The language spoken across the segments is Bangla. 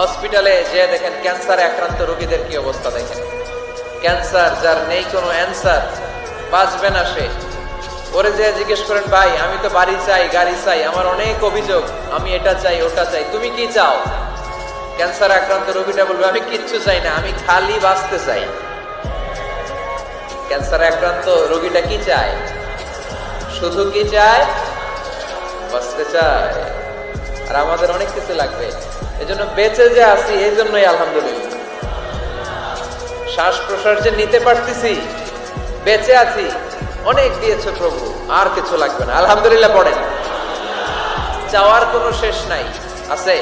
হসপিটালে যে দেখেন ক্যান্সারে আক্রান্ত রোগীদের কি অবস্থা দেখেন। ক্যান্সার যার নেই কোনো অ্যান্সার, বাঁচবে না সে। ওরে যে জিজ্ঞেস করেন, ভাই আমি তো বাড়ি চাই, গাড়ি চাই, আমার অনেক অভিযোগ, আমি এটা চাই ওটা চাই, তুমি কি চাও? ক্যান্সার আক্রান্ত রোগীটা বলবে, আমি কিচ্ছু চাই না, আমি খালি বাঁচতে চাই। ক্যান্সার আক্রান্ত রোগীটা কি চায়? শুধু কি চায়? বাঁচতে চায়। আর আমাদের অনেক কিছু লাগবে, এজন্য বেঁচে যে আছি এই জন্যই আলহামদুলিল্লাহ। শ্বাস প্রশ্বাস যে নিতে পারতেছি, বেঁচে আছি, অনেক দিয়েছে প্রভু, আর কিছু লাগবে না আলহামদুলিল্লাহ। পড়েন, চাওয়ার কোনো শেষ নাই। আছে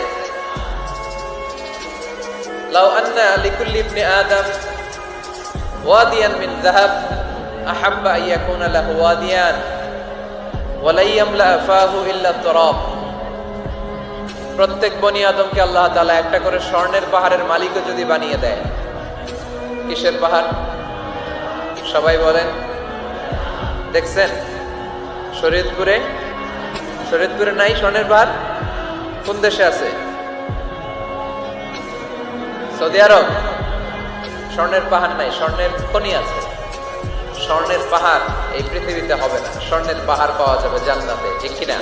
লাউ আন্না লিকুল্লি ইবনি আদম ওয়াদিয়ান মিন যাহাব আহাব্বা আন ইয়াকুনা লাহু ওয়াদিয়ান ওয়া লা ইয়ামলা ফাহু ইল্লা তুরাব। প্রত্যেক বনি আদমকে আল্লাহ তাআলা একটা করে স্বর্ণের পাহাড়ের মালিকও যদি বানিয়ে দেয়। কিসের পাহাড়? সবাই বলেন। দেখছেন শরীয়তপুরে? শরীয়তপুরে নাই স্বর্ণের পাহাড়? কোন দেশে আছে? সৌদি আরব। স্বর্ণের পাহাড় নাই, স্বর্ণের খনি আছে। স্বর্ণের পাহাড় এই পৃথিবীতে হবে না, স্বর্ণের পাহাড় পাওয়া যাবে জান্নাতে, ঠিক কিনা?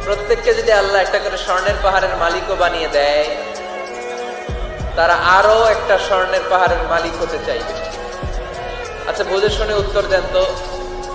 প্রত্যেককে যদি আল্লাহ একটা করে স্বর্ণের পাহাড়ের মালিকও বানিয়ে দেয়, তারা আরো একটা স্বর্ণের পাহাড়ের মালিক হতে চাইবে। আচ্ছা বুঝে শুনে উত্তর দেন তো,